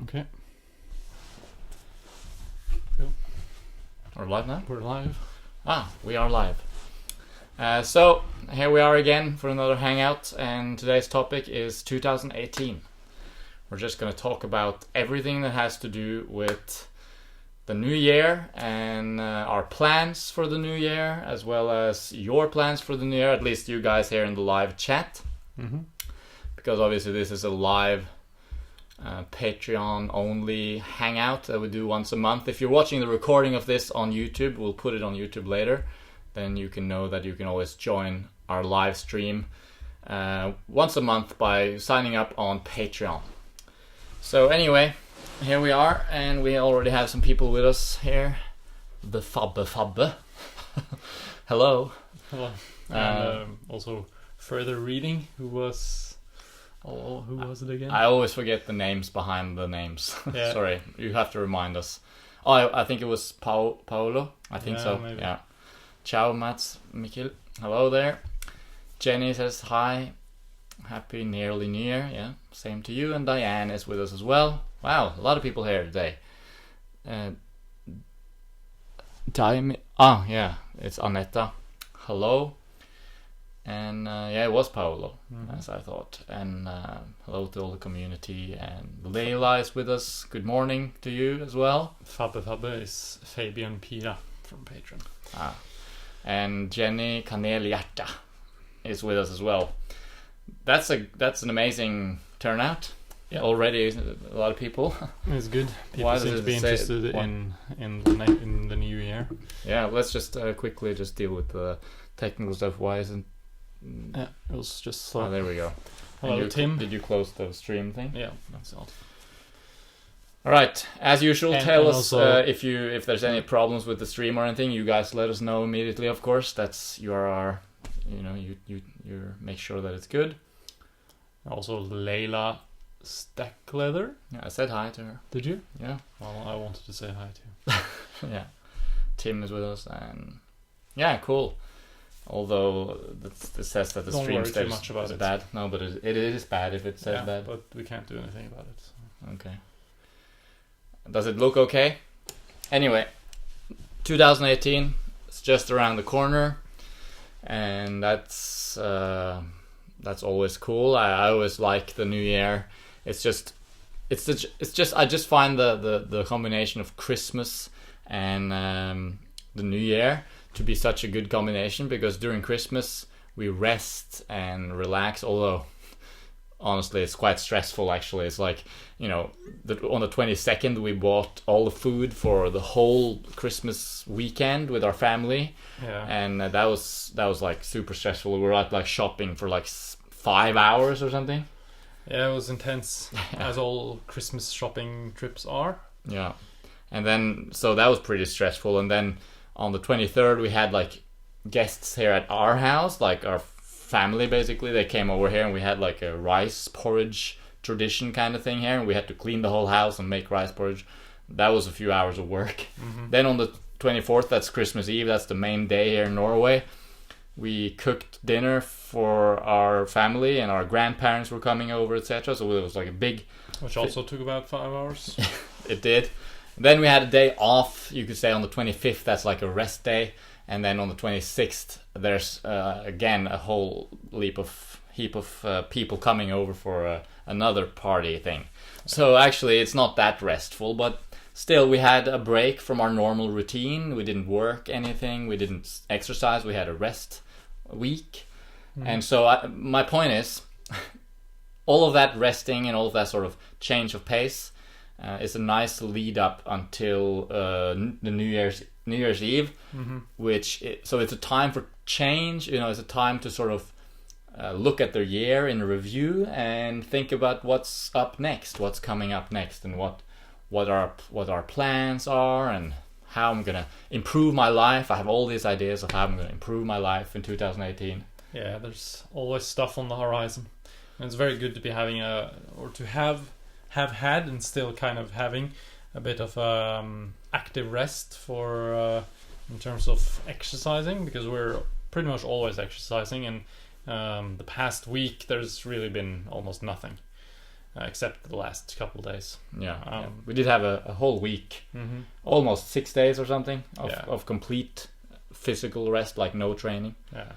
Okay. We're live now? We're live. We are live. So, here we are again for another hangout, and today's topic is 2018. We're just going to talk about everything that has to do with the new year and our plans for the new year, as well as your plans for the new year, at least you guys here in the live chat. Mm-hmm. Because obviously this is a live Patreon only hangout that we do once a month. If you're watching the recording of this on YouTube, we'll put it on YouTube later, then you can know that you can always join our live stream once a month by signing up on Patreon. So anyway, here we are, and we already have some people with us here. The Fabbe. Hello. Hello. And also further reading, who was it again? I always forget the names behind the names. Yeah. Sorry, you have to remind us. Oh, I think it was Paolo. I think so. Maybe. Yeah. Ciao, Mats, Mikkel. Hello there. Jenny says hi. Happy nearly New Year. Yeah, same to you. And Diane is with us as well. Wow, a lot of people here today. Yeah, it's Anetta. Hello. And yeah, it was Paolo, as I thought. And hello to all the community. And Leila is with us. Good morning to you as well. Fabbe is Fabian Pira from Patreon. And Jenny Kanelhjärta is with us as well. That's an amazing turnout. Yeah. Already a lot of people. It's good. People Why seem does to be it say interested in the new year. Yeah, let's just quickly just deal with the technical stuff. Why isn't... Yeah, it was just Oh, there we go. Hello, Tim. Did you close the stream thing? Yeah, that's all. All right. As usual, tell us also, if there's any problems with the stream or anything. You guys let us know immediately. Of course, you are our, you make sure that it's good. Also, Leila Stackleather. Yeah, I said hi to her. Did you? Yeah. Well, I wanted to say hi too. Yeah. Tim is with us, and yeah, cool. Although it says that the Don't stream worry too stage much about is it. bad. No, but it is bad if it says bad. But we can't do anything about it. So. Okay. Does it look okay? Anyway, 2018 is just around the corner, and that's always cool. I always like the new year. It's just I just find the combination of Christmas and the new year to be such a good combination, because during Christmas we rest and relax, although honestly it's quite stressful actually. It's like, on the 22nd we bought all the food for the whole Christmas weekend with our family. Yeah. And that was like super stressful. We were out like shopping for like 5 hours or something. Yeah, it was intense, as all Christmas shopping trips are. Yeah. And then, so that was pretty stressful. And then on the 23rd, we had like guests here at our house, like our family basically. They came over here and we had like a rice porridge tradition kind of thing here. And we had to clean the whole house and make rice porridge. That was a few hours of work. Mm-hmm. Then on the 24th, that's Christmas Eve. That's the main day here in Norway. We cooked dinner for our family, and our grandparents were coming over, etc. So it was like a big... Which also took about 5 hours. It did. Then we had a day off, you could say, on the 25th. That's like a rest day. And then on the 26th, there's again a whole heap of people coming over for another party thing. So actually, it's not that restful, but still, we had a break from our normal routine. We didn't work anything. We didn't exercise. We had a rest week. Mm. And so my point is, all of that resting and all of that sort of change of pace is a nice lead up until the New Year's Eve, mm-hmm. So it's a time for change. It's a time to sort of look at the year in review and think about what's up next, what's coming up next, and what our plans are, and how I'm gonna improve my life. I have all these ideas of how I'm gonna improve my life in 2018. Yeah, there's always stuff on the horizon, and it's very good to be having to have had and still kind of having a bit of active rest for in terms of exercising, because we're pretty much always exercising, and the past week there's really been almost nothing. except the last couple of days. Yeah, we did have a whole week, almost 6 days or something of complete physical rest, like no training. Yeah,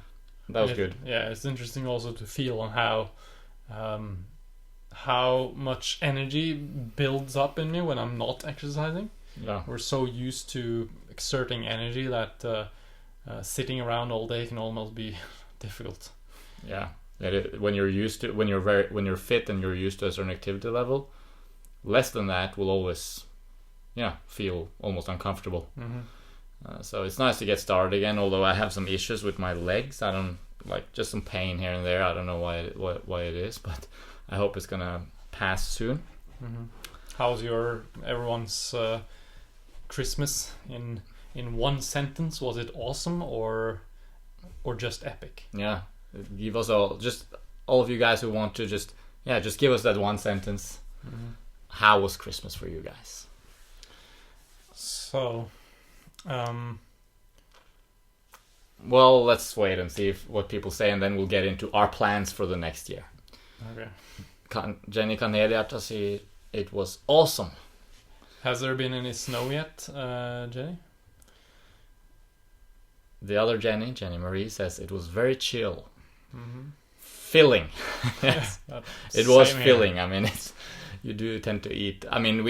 that was good. Yeah, it's interesting also to feel on how much energy builds up in me when I'm not exercising. Yeah, we're so used to exerting energy that sitting around all day can almost be difficult. Yeah. When you're fit and you're used to a certain activity level, less than that will always, feel almost uncomfortable. So it's nice to get started again. Although I have some issues with my legs, I don't just some pain here and there. I don't know why it is, but I hope it's gonna pass soon. How's everyone's Christmas in one sentence? Was it awesome or just epic? Yeah. Give us all of you guys who want to just give us that one sentence. How was Christmas for you guys? So, well, let's wait and see what people say, and then we'll get into our plans for the next year. Okay. Jenny Kaneliarta said it was awesome. Has there been any snow yet, Jenny? The other Jenny Marie, says it was very chill. Filling. Yes, it was filling. Here. I mean, you do tend to eat. I mean,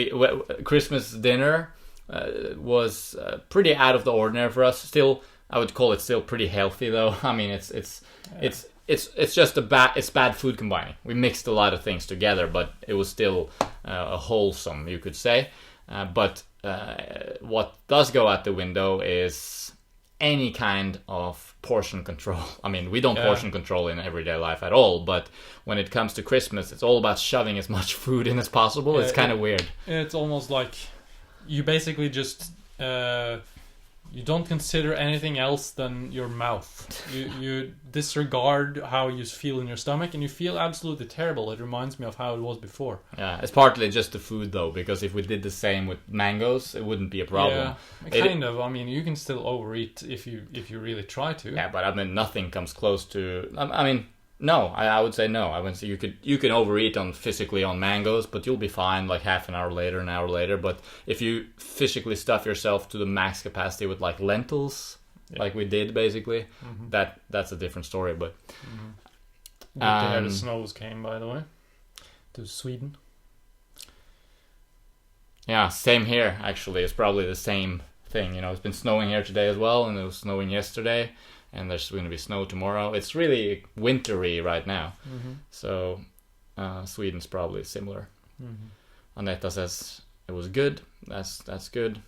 Christmas dinner was pretty out of the ordinary for us. Still, I would call it still pretty healthy, though. I mean, it's just it's bad food combining. We mixed a lot of things together, but it was still a wholesome, you could say. But what does go out the window is any kind of portion control. I mean, we don't portion control in everyday life at all, but when it comes to Christmas, it's all about shoving as much food in as possible. It's kind of weird. It's almost like you basically just you don't consider anything else than your mouth. You disregard how you feel in your stomach, and you feel absolutely terrible. It reminds me of how it was before. Yeah, it's partly just the food, though, because if we did the same with mangoes, it wouldn't be a problem. Yeah, kind of. I mean, you can still overeat if you really try to. Yeah, but I mean, nothing comes close to. I mean, no, I would say no. I would say you can overeat physically on mangoes, but you'll be fine like half an hour later, an hour later. But if you physically stuff yourself to the max capacity with like lentils, like we did basically, that's a different story. But good to hear the snows came, by the way, to Sweden. Yeah, same here. Actually, it's probably the same thing. It's been snowing here today as well, and it was snowing yesterday. And there's going to be snow tomorrow. It's really wintry right now. So Sweden's probably similar. Aneta says it was good. That's good.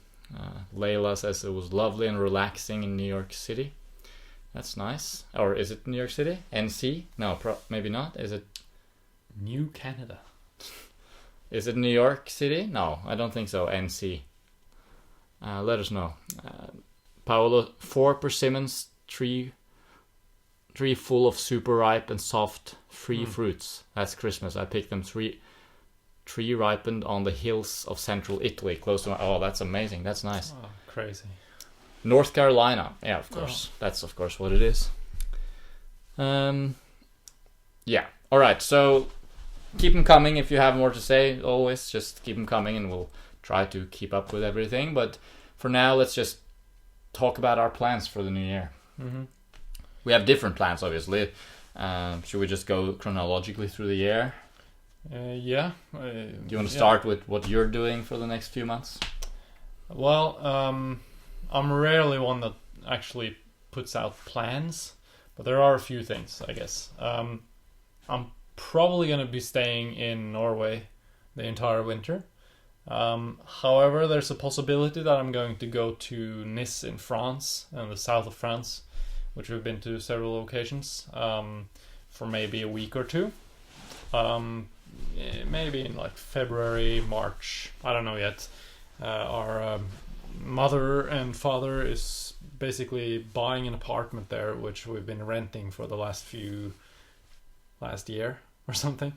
Layla says it was lovely and relaxing in New York City. That's nice. Or is it New York City? NC? No, maybe not. Is it New Canada? Is it New York City? No, I don't think so. NC. Let us know. Paolo, 4 persimmons, tree full of super ripe and soft free fruits. That's Christmas. I picked them tree ripened on the hills of central Italy, close to that's amazing. That's nice. Oh, crazy. North Carolina. Yeah, of course. That's of course what it is. Yeah. All right. So keep them coming if you have more to say. Always just keep them coming, and we'll try to keep up with everything. But for now, let's just talk about our plans for the new year. We have different plans, obviously. Should we just go chronologically through the year? Yeah. Do you want to start with what you're doing for the next few months? Well, I'm rarely one that actually puts out plans, but there are a few things, I guess. I'm probably going to be staying in Norway the entire winter. However, there's a possibility that I'm going to go to Nice in France, in the south of France, which we've been to several occasions, for maybe a week or two. Maybe in like February, March, I don't know yet. Our mother and father is basically buying an apartment there, which we've been renting for the last year or something.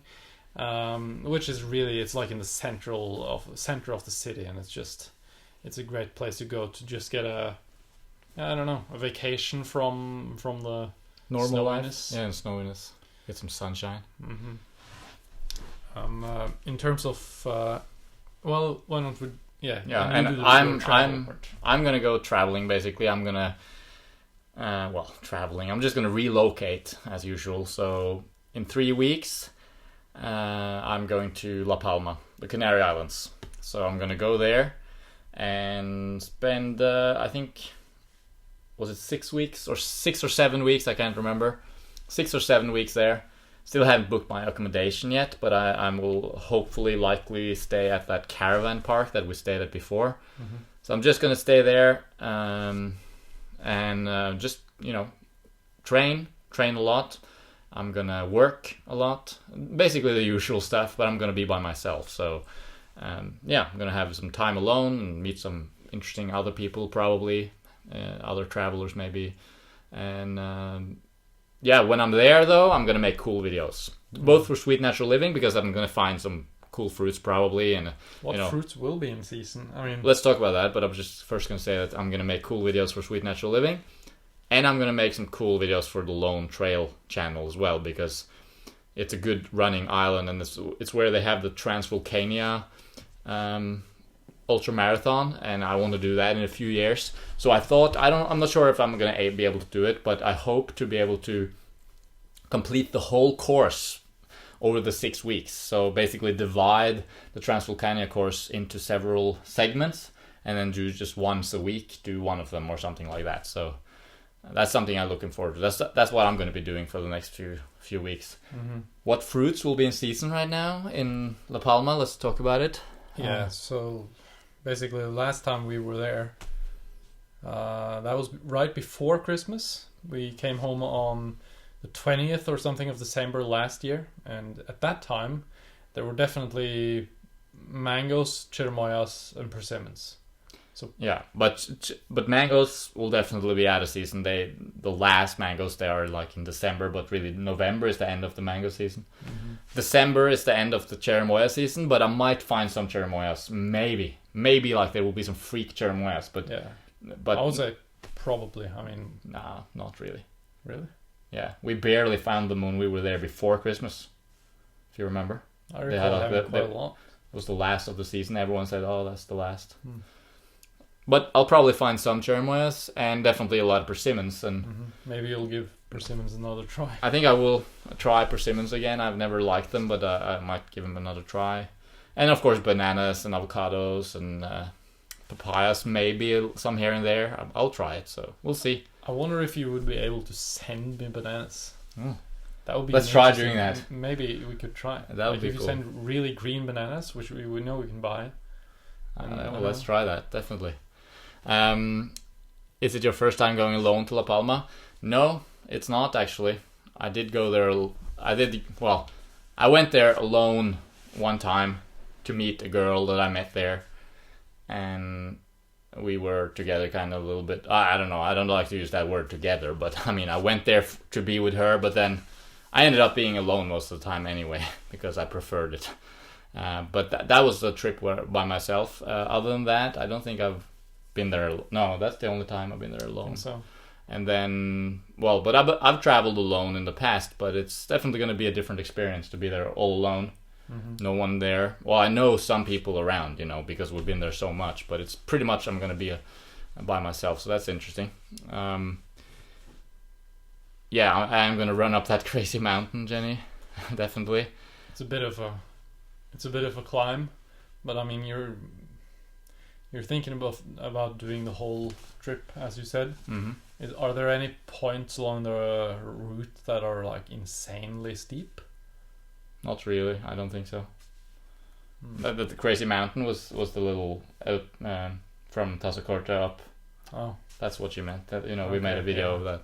Which is really, it's like in the center of the city, and it's a great place to go to just get a vacation from the normal snowiness. Life. Yeah, and snowiness. Get some sunshine. In terms of, well, why don't we? Yeah, Yeah, you and do the travel part. I'm gonna go traveling. Basically, I'm gonna traveling. I'm just gonna relocate as usual. So in 3 weeks, I'm going to La Palma, the Canary Islands. So I'm gonna go there and spend I think, was it 6 weeks or 6 or 7 weeks? I can't remember. 6 or 7 weeks there. Still haven't booked my accommodation yet, but I will hopefully likely stay at that caravan park that we stayed at before. Mm-hmm. So I'm just gonna stay there and just train a lot. I'm gonna work a lot, basically the usual stuff, but I'm gonna be by myself. So I'm gonna have some time alone and meet some interesting other people, probably other travelers maybe, and when I'm there though, I'm gonna make cool videos, both for Sweet Natural Living, because I'm gonna find some cool fruits probably, and what fruits will be in season? I mean, let's talk about that. But I'm just first gonna say that I'm gonna make cool videos for Sweet Natural Living, and I'm gonna make some cool videos for the Lone Trail channel as well, because it's a good running island, and it's where they have the Transvolcania ultra marathon, and I want to do that in a few years. So I thought, I'm not sure if I'm gonna be able to do it, but I hope to be able to complete the whole course over the 6 weeks. So basically divide the Transvolcania course into several segments, and then do just once a week, do one of them or something like that. So that's something I'm looking forward to. That's what I'm going to be doing for the next few weeks. Mm-hmm. What fruits will be in season right now in La Palma? Let's talk about it. Yeah, so basically the last time we were there, that was right before Christmas. We came home on the 20th or something of December last year, and at that time there were definitely mangoes, chirimoyas, and persimmons. So yeah, but mangoes will definitely be out of season. The last mangoes, they are like in December, but really November is the end of the mango season. Mm-hmm. December is the end of the chirimoya season, but I might find some chirimoyas. Maybe like there will be some freak chirimoyas, but yeah. But I would say probably. I mean, nah, not really. Really? Yeah, we barely found them when we were there before Christmas. If you remember, I recall having quite a lot. It was the last of the season. Everyone said, "Oh, that's the last." Hmm. But I'll probably find some chirimoyas and definitely a lot of persimmons. And maybe you'll give persimmons another try. I think I will try persimmons again. I've never liked them, but I might give them another try. And of course, bananas and avocados and papayas, maybe some here and there. I'll try it. So we'll see. I wonder if you would be able to send me bananas. Mm. That would be. Let's try doing that. Maybe we could try. That would be if cool. you send really green bananas, which we know we can buy. Well, let's try that, definitely. Is it your first time going alone to La Palma? No, it's not actually. I did go there. I went there alone one time to meet a girl that I met there, and we were together kind of a little bit. I don't know. I don't like to use that word together, but I mean, I went there to be with her, but then I ended up being alone most of the time anyway because I preferred it. But that was the trip by myself. Other than that, I don't think I've been there. No, that's the only time I've been there alone. So. And then, but I've traveled alone in the past, but it's definitely going to be a different experience to be there all alone. Mm-hmm. No one there. Well, I know some people around, because we've been there so much, but it's pretty much I'm going to be by myself, so that's interesting. I'm going to run up that crazy mountain, Jenny. Definitely. It's a bit of a climb, but I mean you're thinking about doing the whole trip, as you said. Mm-hmm. Are there any points along the route that are like insanely steep? Not really. I don't think so. The crazy mountain was the little out from Tazacorte up. Oh, that's what you meant. That we made a video of that.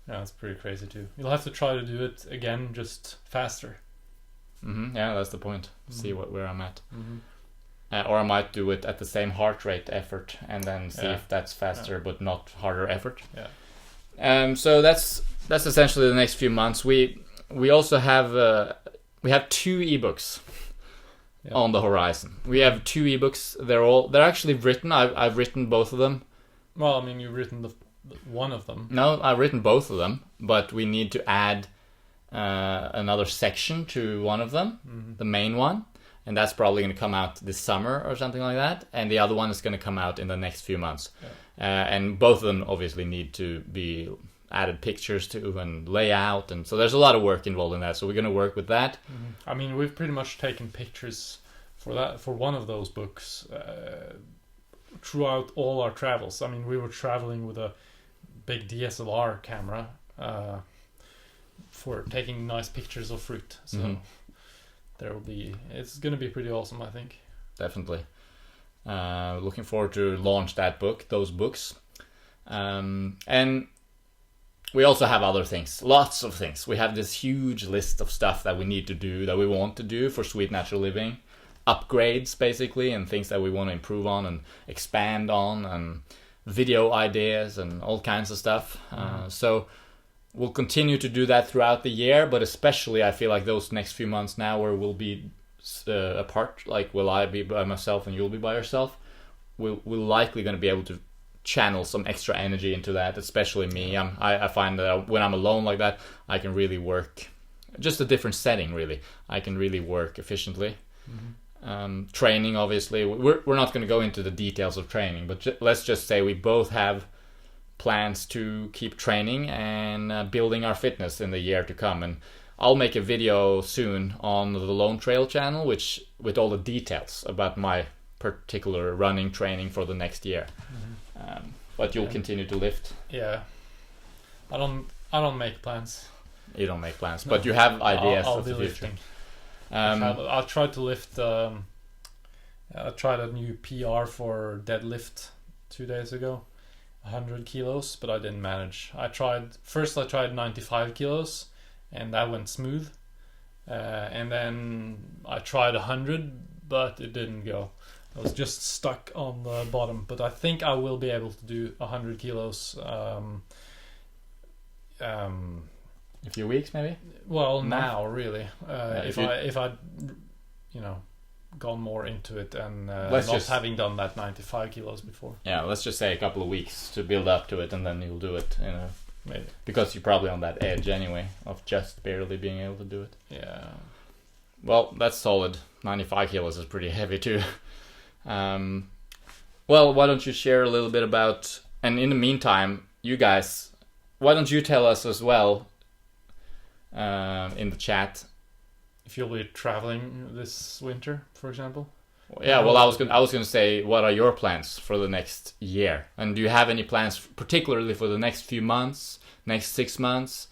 Yeah, it's pretty crazy too. You'll have to try to do it again, just faster. Mm-hmm. Yeah, that's the point. See where I'm at. Mm-hmm. Or I might do it at the same heart rate effort and then see if that's faster but not harder effort. Yeah. So that's essentially the next few months. We also have we have 2 ebooks on the horizon. We have 2 ebooks. They're actually written. I've written both of them. Well, I mean, you've written one of them. No, I've written both of them, but we need to add another section to one of them, the main one, and that's probably going to come out this summer or something like that. And the other one is going to come out in the next few months. And both of them obviously need to be added pictures to and layout, and so there's a lot of work involved in that. So we're going to work with that. I mean, we've pretty much taken pictures for one of those books throughout all our travels. I mean, we were traveling with a big DSLR camera for taking nice pictures of fruit. So it's going to be pretty awesome, I think. Definitely. Looking forward to launch those books. And we also have other things, lots of things. We have this huge list of stuff that we need to do, that we want to do for Sweet Natural Living. Upgrades, basically, and things that we want to improve on and expand on, and video ideas and all kinds of stuff. So we'll continue to do that throughout the year, but especially I feel like those next few months now where we'll be apart, like will I be by myself and you'll be by yourself, we're likely going to be able to channel some extra energy into that, especially me. I find that when I'm alone like that, I can really work, just a different setting really. I can really work efficiently. Training, obviously, we're not going to go into the details of training, but let's just say we both have plans to keep training and building our fitness in the year to come. And I'll make a video soon on the Lone Trail channel, which with all the details about my particular running training for the next year. But you'll continue to lift. Yeah, I don't make plans. You don't make plans, but you have ideas I'll of the be future. Lifting. I tried to lift. I tried a new PR for deadlift 2 days ago, 100 kilos, but I didn't manage. I tried 95 kilos, and that went smooth. And then I tried 100, but it didn't go. I was just stuck on the bottom. But I think I will be able to do 100 kilos. A few weeks, maybe. Well, now really, if I, gone more into it and having done that 95 kilos before. Yeah, let's just say a couple of weeks to build up to it, and then you'll do it. Maybe because you're probably on that edge anyway of just barely being able to do it. Yeah. Well, that's solid. 95 kilos is pretty heavy too. Well, why don't you share a little bit about? And in the meantime, you guys, why don't you tell us as well? In the chat, if you'll be traveling this winter, for example. Yeah, well, I was gonna say, what are your plans for the next year? And do you have any plans, particularly for the next few months, next 6 months?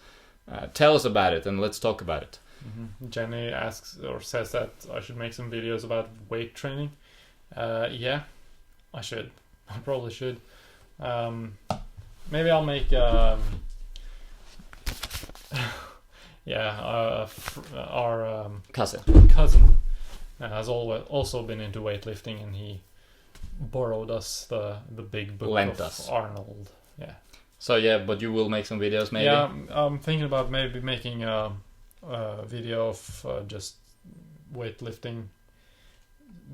Tell us about it, and let's talk about it. Jenny asks or says that I should make some videos about weight training. Yeah, I should. I probably should. Maybe I'll make. Our cousin has also been into weightlifting, and he borrowed us the big book of Arnold. Yeah. So yeah, but you will make some videos, maybe. Yeah, I'm thinking about maybe making a video of just weightlifting,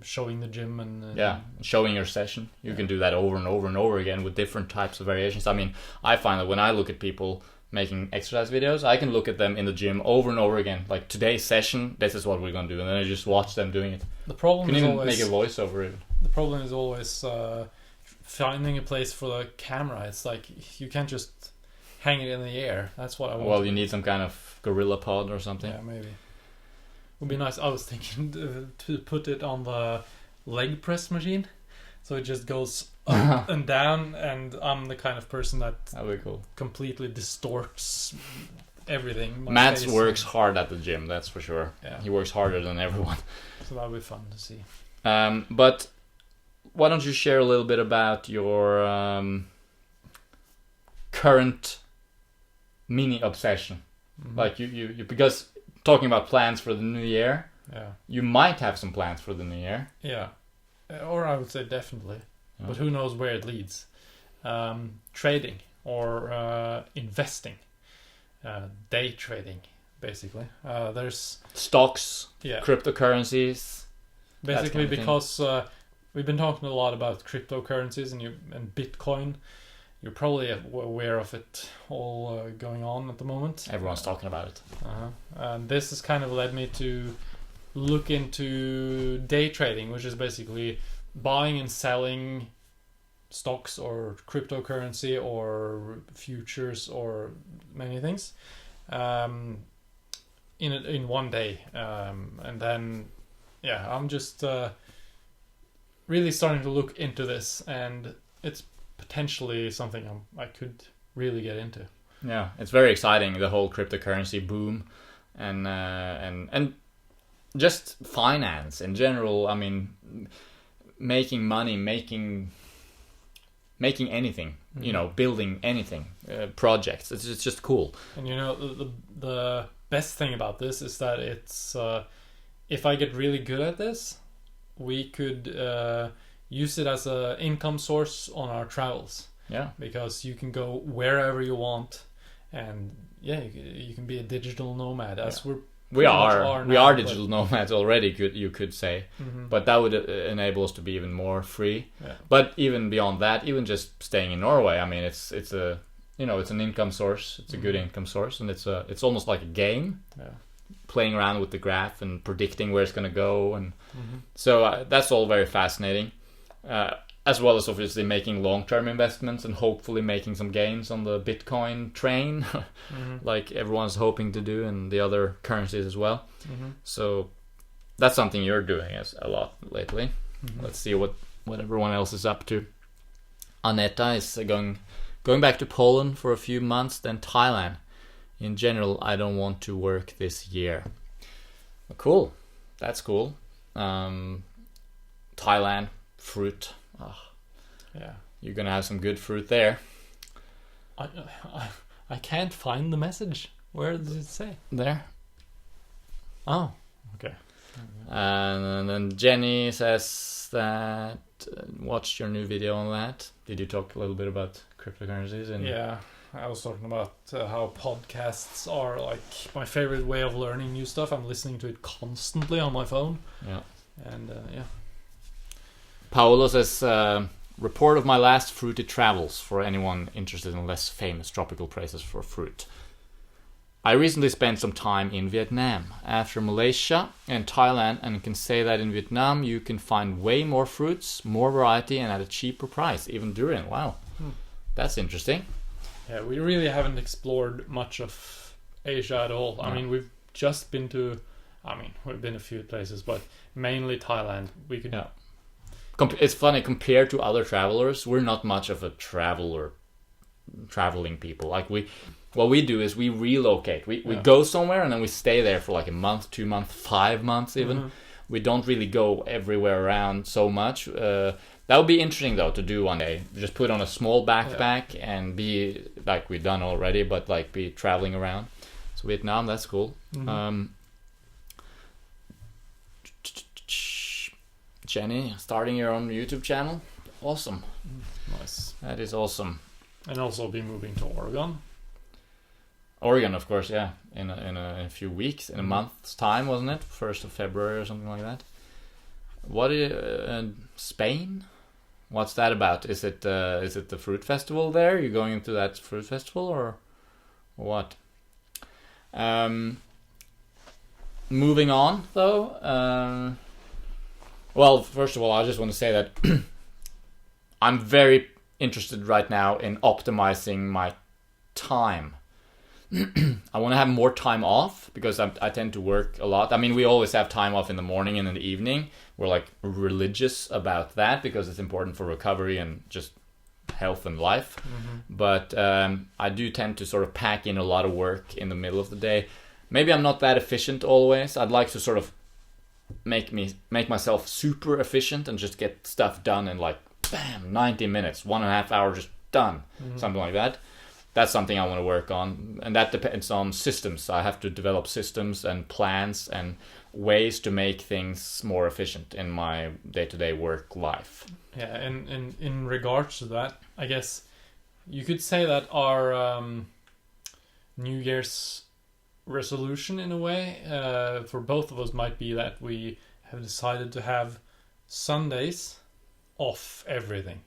showing the gym and showing your session. You can do that over and over and over again with different types of variations. I mean, I find that when I look at people making exercise videos, I can look at them in the gym over and over again. Like today's session, this is what we're gonna do, and then I just watch them doing it. The problem can is even always make a voiceover. Even. The problem is always finding a place for the camera. It's like you can't just hang it in the air. That's what I want. Well, you need some kind of gorilla pod or something. Yeah, maybe. Would be nice. I was thinking to put it on the leg press machine, so it just goes up and down, and I'm the kind of person that would be cool. Completely distorts everything. Mads works hard at the gym, that's for sure. Yeah. He works harder than everyone. So that would be fun to see. But why don't you share a little bit about your current mini obsession? Like you because talking about plans for the new year, you might have some plans for the new year. Yeah, or I would say definitely. But who knows where it leads. Trading or investing. Day trading, basically. There's stocks, cryptocurrencies. Basically, because we've been talking a lot about cryptocurrencies and Bitcoin. you're probably aware of it all going on at the moment. Everyone's talking about it. And this has kind of led me to look into day trading, which is basically buying and selling stocks or cryptocurrency or futures or many things in one day. And then, I'm just really starting to look into this, and it's potentially something I could really get into. Yeah, it's very exciting, the whole cryptocurrency boom, and just finance in general. I mean, making money, making anything, building anything, projects. It's just cool. And the best thing about this is that it's if I get really good at this, we could use it as an income source on our travels. Yeah, because you can go wherever you want, and you can be a digital nomad, as we are digital nomads already. You could say, mm-hmm. but that would enable us to be even more free. Yeah. But even beyond that, even just staying in Norway, I mean, it's an income source. It's a good income source, and it's almost like a game. Yeah. Playing around with the graph and predicting where it's going to go, and so that's all very fascinating. As well as obviously making long-term investments and hopefully making some gains on the Bitcoin train, like everyone's hoping to do, and the other currencies as well. So that's something you're doing a lot lately. Let's see what everyone else is up to. Aneta is going back to Poland for a few months, then Thailand. In general, I don't want to work this year. Cool. That's cool. Thailand, fruit. Oh, yeah, you're gonna have some good fruit there. I can't find the message. Where does it say? There. Oh, okay. And then Jenny says that watched your new video on that. Did you talk a little bit about cryptocurrencies? Yeah, I was talking about how podcasts are like my favorite way of learning new stuff. I'm listening to it constantly on my phone. Yeah. And Paolo says, report of my last fruity travels for anyone interested in less famous tropical places for fruit. I recently spent some time in Vietnam after Malaysia and Thailand, and can say that in Vietnam you can find way more fruits, more variety, and at a cheaper price, even durian. Wow, that's interesting. Yeah, we really haven't explored much of Asia at all. No. I mean, we've just been to, we've been a few places, but mainly Thailand. We could... Yeah. It's funny, compared to other travelers, we're not much of a traveling people. Like what we do is we relocate. We go somewhere and then we stay there for like a month, 2 months, 5 months even. We don't really go everywhere around so much. That would be interesting though to do one day. Just put on a small backpack and be like we've done already, but like be traveling around. So Vietnam, that's cool. Jenny, starting your own YouTube channel. Awesome. Nice. That is awesome. And also be moving to Oregon. Oregon, of course, yeah. In a few weeks, in a month's time, wasn't it? 1st of February or something like that. What is Spain? What's that about? Is it the fruit festival there? You're going into that fruit festival or what? Moving on though. Well, first of all, I just want to say that I'm very interested right now in optimizing my time. I want to have more time off because I tend to work a lot. I mean, we always have time off in the morning and in the evening. We're like religious about that because it's important for recovery and just health and life. But I do tend to sort of pack in a lot of work in the middle of the day. Maybe I'm not that efficient always. I'd like to sort of make myself super efficient and just get stuff done in like bam 90 minutes, 1.5 hours, just done. Something like that. That's something I want to work on, and that depends on systems. I have to develop systems and plans and ways to make things more efficient in my day-to-day work life. Yeah, and in regards to that, I guess you could say that our New Year's resolution in a way for both of us might be that we have decided to have Sundays off everything,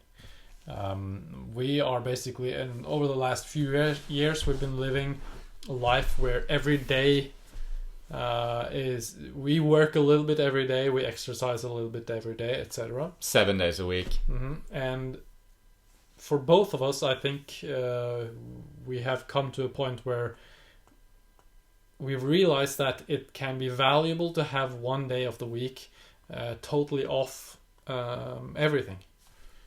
We are basically, and over the last few years, we've been living a life where every day we work a little bit every day, we exercise a little bit every day, etc. 7 days a week. And for both of us, I think we have come to a point where we've realized that it can be valuable to have one day of the week totally off everything.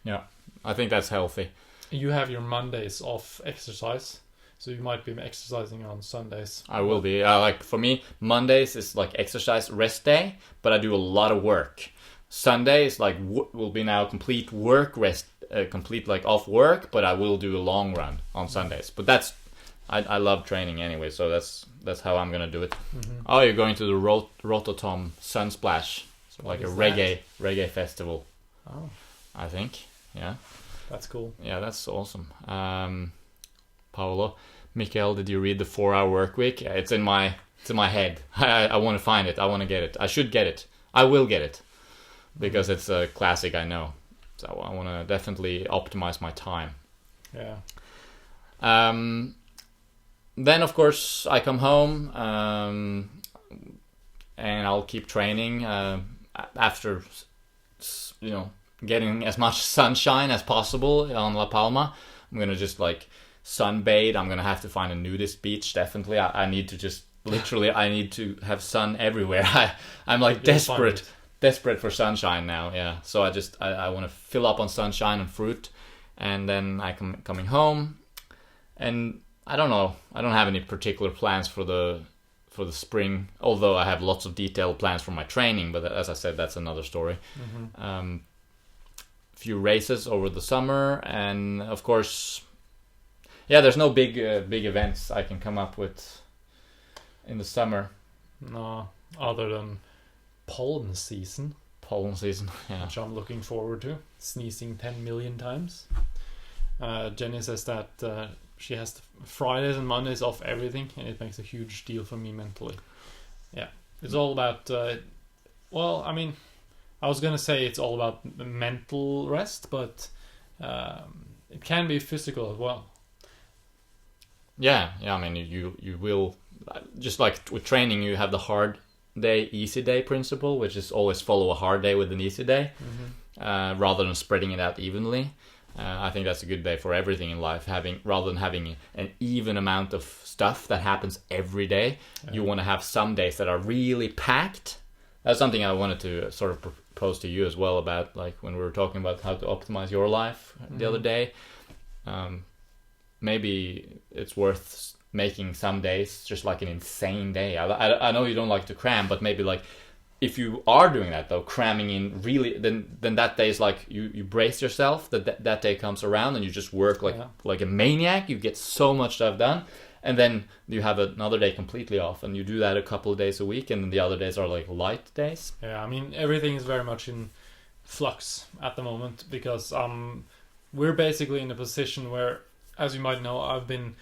Yeah, I think that's healthy. You have your Mondays off exercise, so you might be exercising on Sundays. I will be. Like for me, Mondays is like exercise rest day, but I do a lot of work. Sunday is like will be now complete work rest, complete like off work, but I will do a long run on Sundays. But that's I love training anyway, so that's how I'm gonna do it. Oh, you're going to the Rototom Sunsplash, so like a reggae festival. Oh, I think. Yeah. That's cool. Yeah, that's awesome. Paolo, Mikael, did you read the 4-Hour Workweek? It's in my head. I want to find it. I want to get it. I should get it. I will get it because it's a classic. I know. So I want to definitely optimize my time. Yeah. Then of course I come home and I'll keep training after getting as much sunshine as possible on La Palma. I'm gonna just like sunbathe. I'm gonna have to find a nudist beach. Definitely, I need to just literally. I need to have sun everywhere. I'm like desperate for sunshine now. Yeah, so I want to fill up on sunshine and fruit, and then coming home, and I don't know. I don't have any particular plans for the spring. Although I have lots of detailed plans for my training, but as I said, that's another story. Few races over the summer, and of course, yeah, there's no big events I can come up with in the summer. No, other than pollen season, yeah, which I'm looking forward to. Sneezing 10 million times. Jenny says that she has Fridays and Mondays off everything, and it makes a huge deal for me mentally. Yeah, it's all about. Well, I mean, I was gonna say it's all about mental rest, but it can be physical as well. Yeah. I mean, you will, just like with training, you have the hard day, easy day principle, which is always follow a hard day with an easy day, rather than spreading it out evenly. I think that's a good day for everything in life. Rather than having an even amount of stuff that happens every day, you want to have some days that are really packed. That's something I wanted to sort of propose to you as well, about like when we were talking about how to optimize your life the other day. Maybe it's worth making some days just like an insane day. I know you don't like to cram, but maybe like if you are doing that though, cramming in really, then that day is like you brace yourself that day comes around and you just work like a maniac. You get so much stuff done. And then you have another day completely off, and you do that a couple of days a week, and then the other days are like light days. Yeah, I mean, everything is very much in flux at the moment, because we're basically in a position where, as you might know, I've been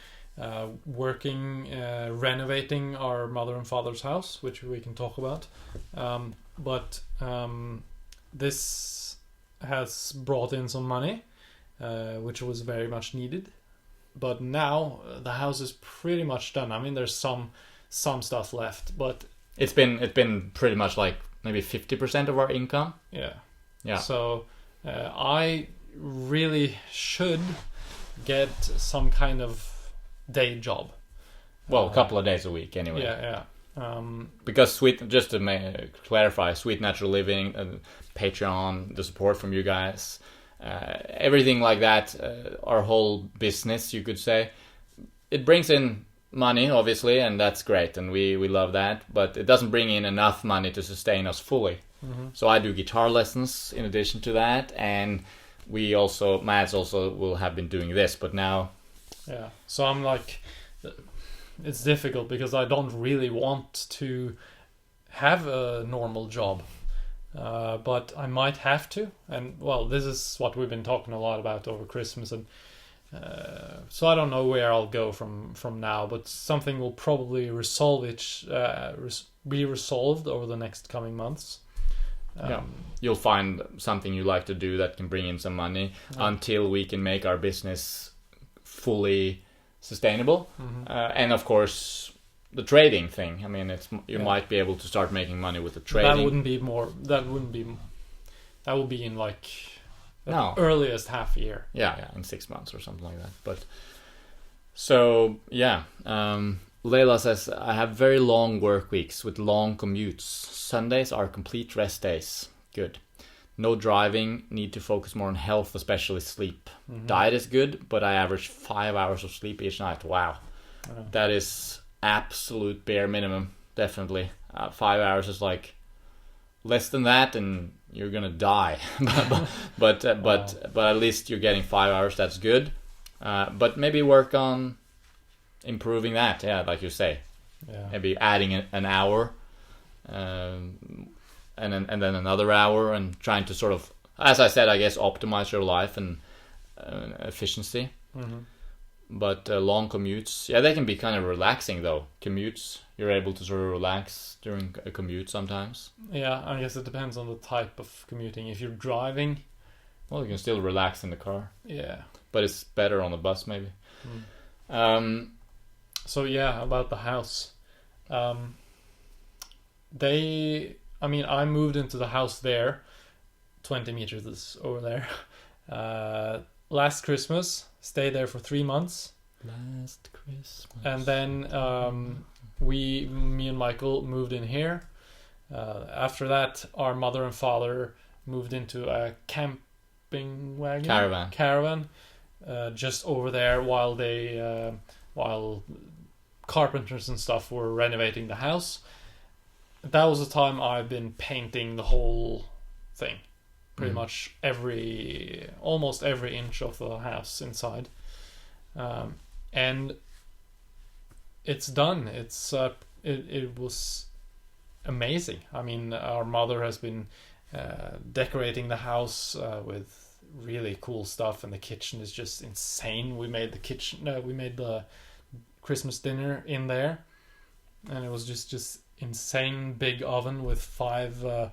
working, renovating our mother and father's house, which we can talk about. But this has brought in some money, which was very much needed. But now the house is pretty much done. I mean, there's some stuff left, but it's been pretty much like maybe 50% of our income. Yeah. So I really should get some kind of day job. Well, a couple of days a week anyway. Yeah. Because just to clarify, Sweet Natural Living, Patreon, the support from you guys. Everything like that, our whole business, you could say, it brings in money, obviously, and that's great, and we love that, but it doesn't bring in enough money to sustain us fully. So I do guitar lessons in addition to that, and Mads also will have been doing this, but now... Yeah, so I'm like, it's difficult because I don't really want to have a normal job. But I might have to, and well, this is what we've been talking a lot about over Christmas, and so I don't know where I'll go from now, but something will probably be resolved over the next coming months. You'll find something you like to do that can bring in some money until we can make our business fully sustainable. And of course, the trading thing. I mean, you might be able to start making money with the trading. That would be in like the earliest half year. Yeah, in 6 months or something like that. But so Leila says, I have very long work weeks with long commutes. Sundays are complete rest days. Good. No driving, need to focus more on health, especially sleep. Diet is good, but I average 5 hours of sleep each night. Wow. That is absolute bare minimum, definitely. 5 hours is like less than that and you're gonna die. but at least you're getting 5 hours, that's good. But maybe work on improving that, like you say. Maybe adding an hour and then another hour, and trying to sort of, as I said, I guess optimize your life and efficiency. But long commutes, they can be kind of relaxing though. Commutes, you're able to sort of relax during a commute sometimes. I guess it depends on the type of commuting. If you're driving, well, you can still relax in the car. But it's better on the bus maybe. So about the house. I moved into the house there, 20 meters over there, last Christmas. Stayed there for 3 months. Last Christmas. And then me and Michael moved in here. After that, our mother and father moved into a camping wagon. Caravan. Just over there while carpenters and stuff were renovating the house. That was the time I've been painting the whole thing. Pretty much almost every inch of the house inside. And it's done. It was amazing. I mean, our mother has been decorating the house with really cool stuff, and the kitchen is just insane. We made the Christmas dinner in there, and it was just insane big oven with 5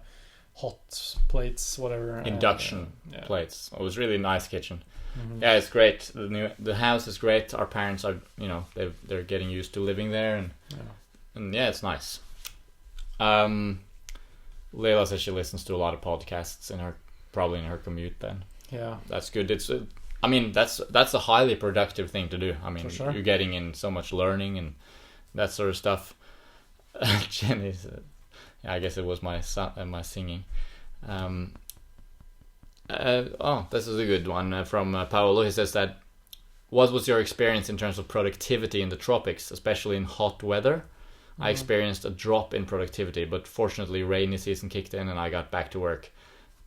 hot plates, whatever, induction plates. It was really nice kitchen. It's great. The house is great. Our parents are, they're getting used to living there, and it's nice. Leila says she listens to a lot of podcasts probably in her commute. Then that's good. It's that's a highly productive thing to do. I mean, sure. You're getting in so much learning and that sort of stuff. Jenny said, I guess it was my singing. This is a good one from Paolo. He says that, what was your experience in terms of productivity in the tropics, especially in hot weather? I experienced a drop in productivity, but fortunately rainy season kicked in and I got back to work.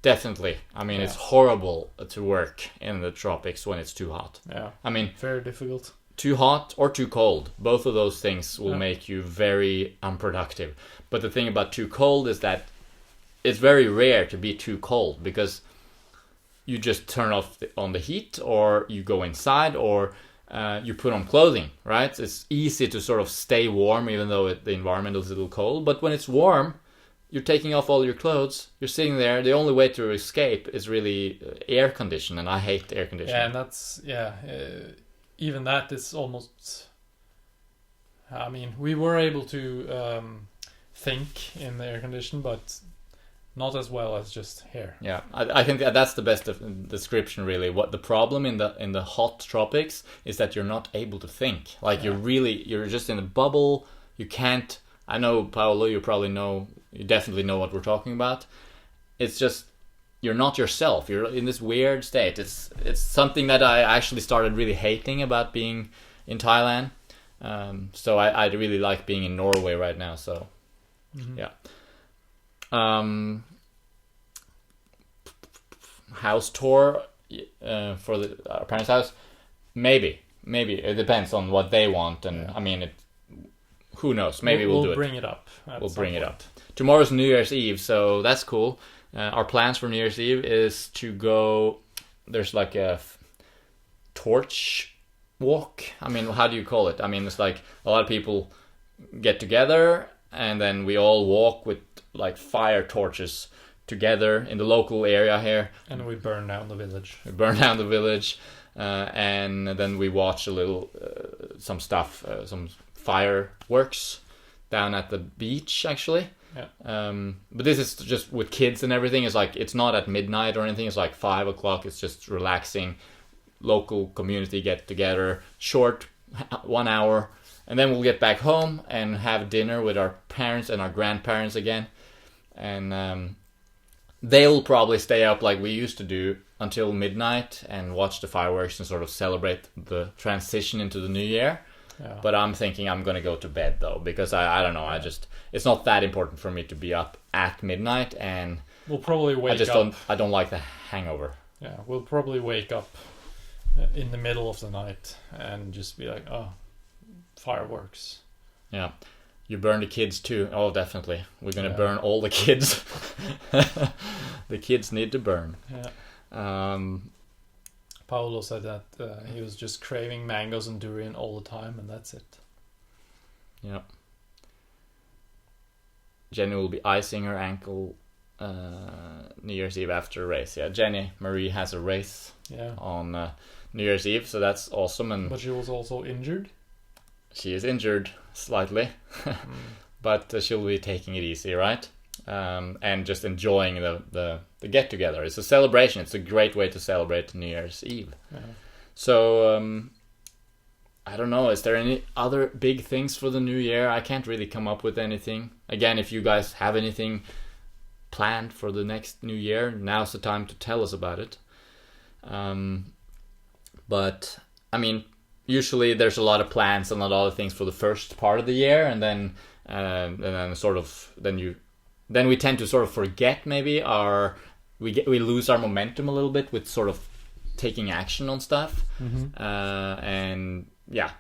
Definitely. I mean, it's horrible to work in the tropics when it's too hot. I mean, very difficult. Too hot or too cold. Both of those things will make you very unproductive. But the thing about too cold is that it's very rare to be too cold, because you just turn off on the heat, or you go inside, or you put on clothing, right? It's easy to sort of stay warm even though the environment is a little cold. But when it's warm, you're taking off all your clothes, you're sitting there. The only way to escape is really air condition, and I hate air conditioning. And that's, even that is almost... I mean, we were able to think in the air condition, but not as well as just here. Yeah, I think that's the best description, really. What the problem in the hot tropics is that you're not able to think. Like you're just in a bubble. You can't. I know, Paolo, you definitely know what we're talking about. It's just you're not yourself. You're in this weird state. It's something that I actually started really hating about being in Thailand. So I really like being in Norway right now. So yeah. House tour for our parents' house, maybe it depends on what they want, and I mean, who knows, maybe we'll do it. Bring it up. We'll bring it up. Tomorrow's New Year's Eve, so that's cool. Our plans for New Year's Eve is to go, there's like a torch walk. I mean, how do you call it? I mean, it's like a lot of people get together and then we all walk with like fire torches together in the local area here. And we burn down the village. We burn down the village, and then we watch a little some stuff, some fireworks down at the beach actually. Yeah. But this is just with kids and everything. It's like it's not at midnight or anything. It's like 5 o'clock. It's just relaxing, local community get together, short 1 hour, and then we'll get back home and have dinner with our parents and our grandparents again, and they'll probably stay up like we used to do until midnight and watch the fireworks and sort of celebrate the transition into the new year. Yeah. But I'm thinking I'm gonna go to bed though, because I don't know, it's not that important for me to be up at midnight, and we'll probably wake up. I don't like the hangover. Yeah, we'll probably wake up in the middle of the night and just be like, oh, fireworks. Yeah. You burn the kids too. Oh, definitely. We're gonna burn all the kids. The kids need to burn. Yeah. Paolo said that he was just craving mangoes and durian all the time, and that's it. Yeah. Jenny will be icing her ankle New Year's Eve after a race. Yeah, Jenny Marie has a race on New Year's Eve, so that's awesome. But she was also injured? She is injured slightly, but she'll be taking it easy, right? And just enjoying the get-together. It's a celebration. It's a great way to celebrate New Year's Eve. Yeah. So, I don't know. Is there any other big things for the new year? I can't really come up with anything. Again, if you guys have anything planned for the next new year, now's the time to tell us about it. But, I mean, usually there's a lot of plans and a lot of things for the first part of the year, and then then we tend to sort of forget maybe we lose our momentum a little bit with sort of taking action on stuff. And yeah,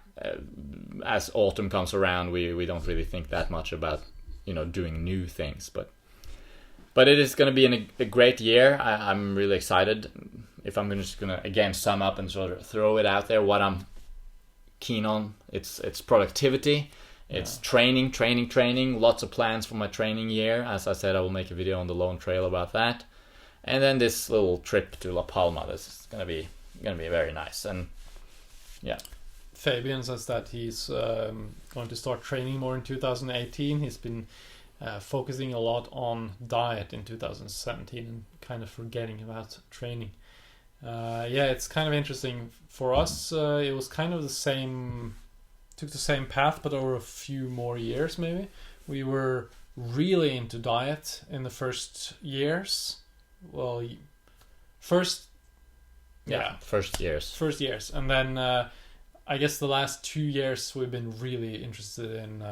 as autumn comes around, we don't really think that much about doing new things, but it is going to be a great year. I'm really excited. If I'm just going to again sum up and sort of throw it out there, what I'm keen on, it's productivity. It's training, lots of plans for my training year. As I said, I will make a video on the Lone Trail about that. And then this little trip to La Palma. This is gonna be very nice. And yeah. Fabian says that he's going to start training more in 2018. He's been focusing a lot on diet in 2017 and kind of forgetting about training. It's kind of interesting. For us, it was kind of took the same path, but over a few more years maybe. We were really into diet in the first years. Well, first years. And then I guess the last 2 years we've been really interested in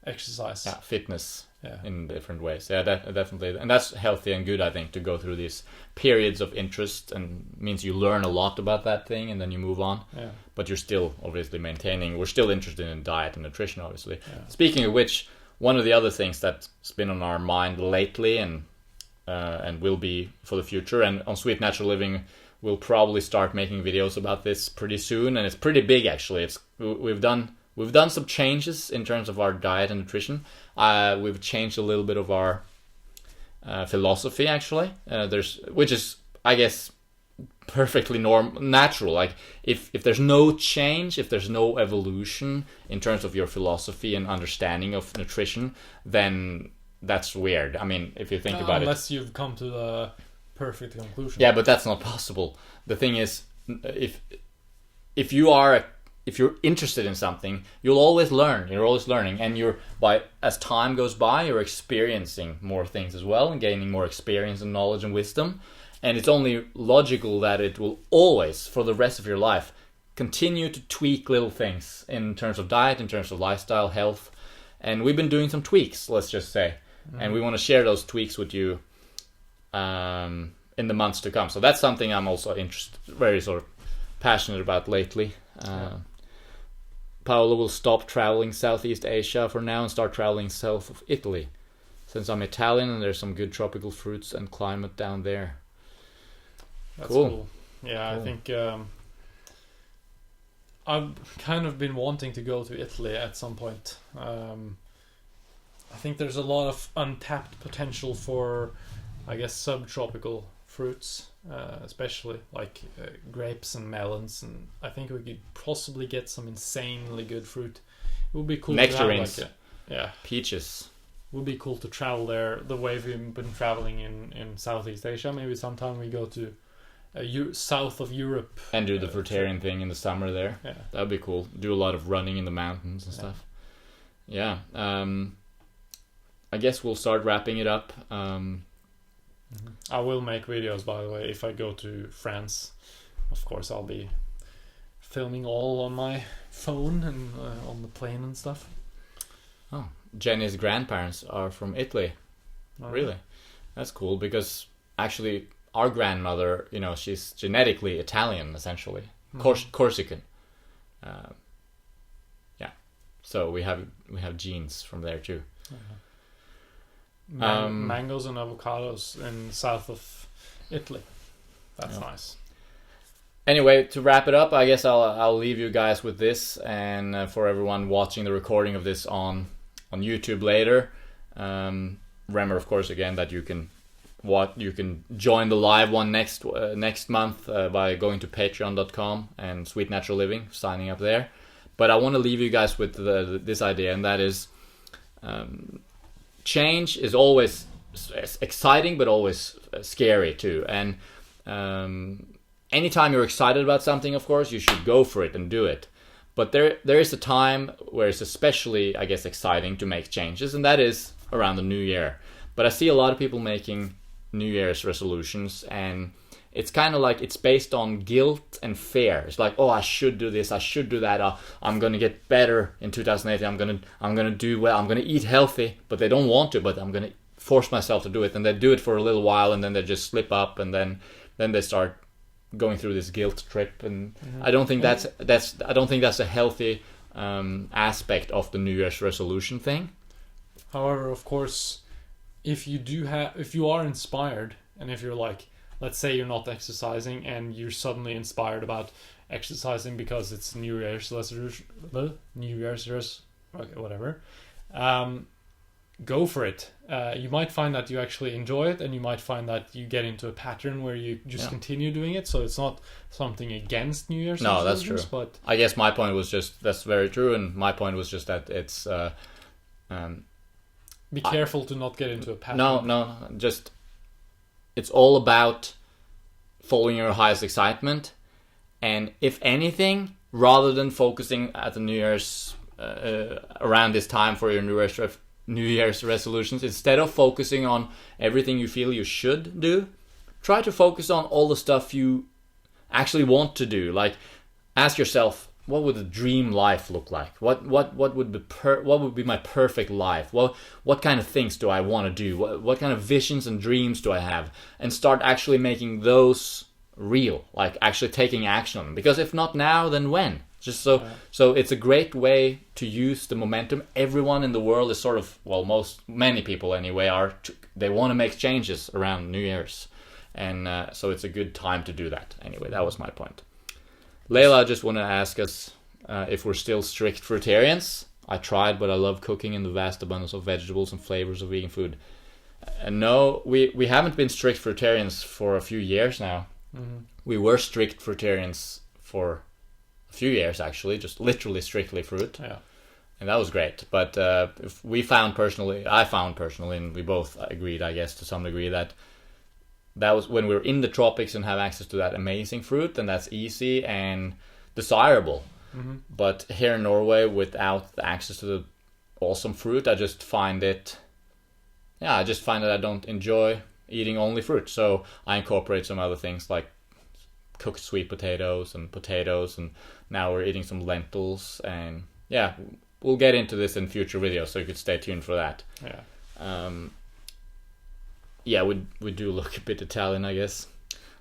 exercise. Yeah, fitness in different ways. Yeah, definitely. And that's healthy and good, I think, to go through these periods of interest, and means you learn a lot about that thing and then you move on. Yeah. But you're still obviously we're still interested in diet and nutrition, obviously. Yeah. Speaking of which, one of the other things that's been on our mind lately and will be for the future, and on Sweet Natural Living, we'll probably start making videos about this pretty soon, and it's pretty big actually. We've done some changes in terms of our diet and nutrition. We've changed a little bit of our philosophy actually. Which is, I guess, perfectly natural. Like if there's no change, if there's no evolution in terms of your philosophy and understanding of nutrition, then that's weird. I mean, if you think about it, unless you've come to the perfect conclusion. Yeah, but that's not possible. The thing is, if you're interested in something, you'll always learn. You're always learning, and as time goes by, you're experiencing more things as well, and gaining more experience and knowledge and wisdom. And it's only logical that it will always, for the rest of your life, continue to tweak little things in terms of diet, in terms of lifestyle, health. And we've been doing some tweaks, let's just say. And we want to share those tweaks with you in the months to come. So that's something I'm also very sort of passionate about lately. Paolo will stop traveling Southeast Asia for now and start traveling south of Italy, since I'm Italian and there's some good tropical fruits and climate down there. That's cool. Yeah, cool. I think I've kind of been wanting to go to Italy at some point. I think there's a lot of untapped potential for I guess subtropical fruits, especially like grapes and melons, and I think we could possibly get some insanely good fruit. It would be cool Nectarines. to have yeah, Peaches. it would be cool to travel there the way we've been traveling in Southeast Asia. Maybe sometime we go to south of Europe And do the fruitarian thing in the summer there. Yeah, That'd be cool. Do a lot of running in the mountains and stuff. Yeah. I guess we'll start wrapping it up. I will make videos, by the way, if I go to France. Of course, I'll be filming all on my phone and on the plane and stuff. Oh, Jenny's grandparents are from Italy. Really? That's cool, because actually our grandmother, she's genetically Italian, essentially. Corsican. Yeah. So we have genes from there too. Mangoes and avocados in south of Italy. That's nice. Anyway, to wrap it up, I guess I'll leave you guys with this, and for everyone watching the recording of this on YouTube later, remember, of course, again that you can join the live one next month by going to patreon.com and Sweet Natural Living, signing up there. But I want to leave you guys with this idea, and that is change is always exciting, but always scary too. And anytime you're excited about something, of course, you should go for it and do it. But there is a time where it's especially, I guess, exciting to make changes, and that is around the new year. But I see a lot of people making New Year's resolutions, and it's kind of like it's based on guilt and fear. It's like, oh, I should do this, I should do that. I'm gonna get better in 2018. I'm gonna do well. I'm gonna eat healthy, but they don't want to. But I'm gonna force myself to do it, and they do it for a little while, and then they just slip up, and then they start going through this guilt trip. And I don't think that's a healthy aspect of the New Year's resolution thing. However, of course, if you are inspired, and if you're like, let's say you're not exercising and you're suddenly inspired about exercising because it's New Year's resolution, okay, whatever. Go for it. You might find that you actually enjoy it, and you might find that you get into a pattern where you just continue doing it. So it's not something against New Year's resolutions. No, that's true. But I guess my point was just, that's very true, and my point was just that it's be careful to not get into a pattern. No, just it's all about following your highest excitement, and if anything, rather than focusing at the New Year's around this time for your New Year's resolutions, instead of focusing on everything you feel you should do, try to focus on all the stuff you actually want to do. Like, ask yourself, what would a dream life look like? What would be my perfect life? What kind of things do I want to do? What kind of visions and dreams do I have? And start actually making those real, like actually taking action on them. Because if not now, then when? Just so it's a great way to use the momentum. Everyone in the world is sort of, well, many people anyway they want to make changes around New Year's, and so it's a good time to do that. Anyway, that was my point. Layla, I just want to ask us if we're still strict fruitarians. I tried, but I love cooking in the vast abundance of vegetables and flavors of vegan food. No, we haven't been strict fruitarians for a few years now. Mm-hmm. We were strict fruitarians for a few years, actually, just literally strictly fruit. Yeah. And that was great. But I found personally, and we both agreed, I guess, to some degree, that was when we're in the tropics and have access to that amazing fruit, then that's easy and desirable. Mm-hmm. But here in Norway, without the access to the awesome fruit, I just find that I don't enjoy eating only fruit. So I incorporate some other things like cooked sweet potatoes, and now we're eating some lentils, and yeah, we'll get into this in future videos, so you could stay tuned for that. Yeah. We do look a bit Italian, I guess.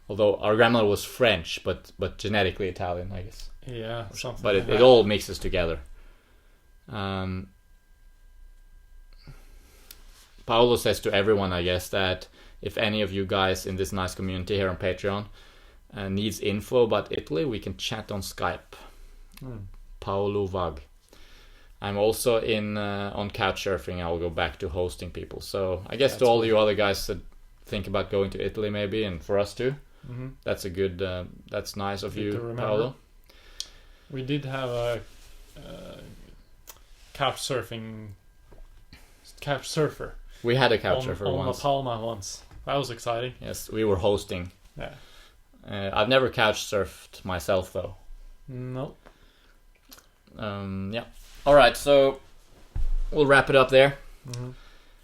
Although our grandmother was French, but genetically Italian, I guess. Yeah, something. But it all mixes together. Paolo says to everyone, I guess, that if any of you guys in this nice community here on Patreon needs info about Italy, we can chat on Skype. Paolo Vag. I'm also on couch surfing. I'll go back to hosting people. So I guess to all you other guys that think about going to Italy maybe, and for us too. Mm-hmm. That's a good. That's nice of Good you, to remember. Paolo. We did have a couch surfer. We had a couch on, surfer on once. La Palma once. That was exciting. Yes, we were hosting. Yeah. I've never couch surfed myself though. No. Yeah. All right, so we'll wrap it up there. Mm-hmm.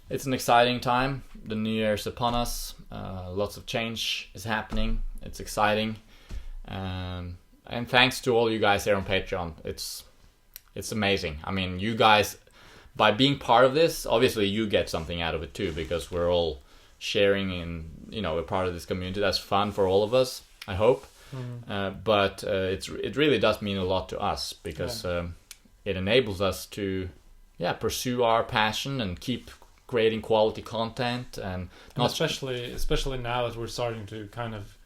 It's an exciting time. The new year's upon us. Lots of change is happening. It's exciting. And thanks to all you guys here on Patreon. It's amazing. I mean, you guys, by being part of this, obviously you get something out of it too, because we're all sharing in, we're part of this community. That's fun for all of us, I hope. Mm-hmm. But it really does mean a lot to us, because it enables us to pursue our passion and keep creating quality content, and especially now that we're starting to kind of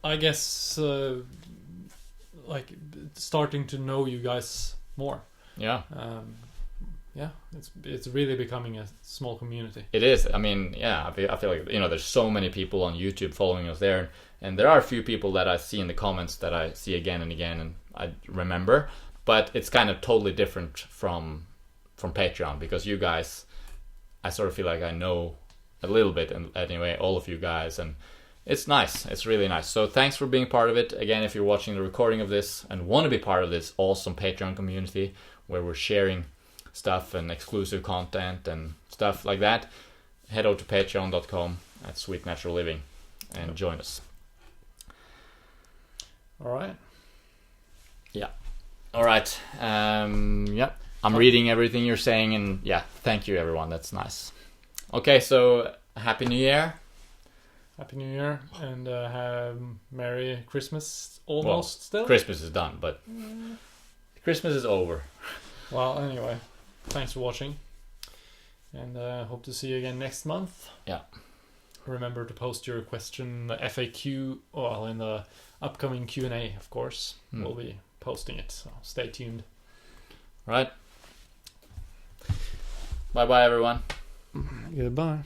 I guess like starting to know you guys more. It's really becoming a small community. It is. I mean, I feel like there's so many people on YouTube following us there, and there are a few people that I see in the comments that I see again and again, and I remember. But it's kind of totally different from Patreon, because you guys, I sort of feel like I know a little bit, and anyway, all of you guys, and it's nice. It's really nice. So thanks for being part of it. Again, if you're watching the recording of this and want to be part of this awesome Patreon community where we're sharing stuff and exclusive content and stuff like that, head over to patreon.com at Sweet Natural Living and join us. All right. Yeah. All right. I'm reading everything you're saying, and thank you everyone. That's nice. Okay, so Happy New Year. Happy New Year, and have Merry Christmas almost still. Christmas is done, but Christmas is over. Well, anyway, thanks for watching, and hope to see you again next month. Yeah. Remember to post your question, the FAQ, in the upcoming Q&A, of course. We'll be posting it, so stay tuned. Right. Bye-bye, everyone. Goodbye.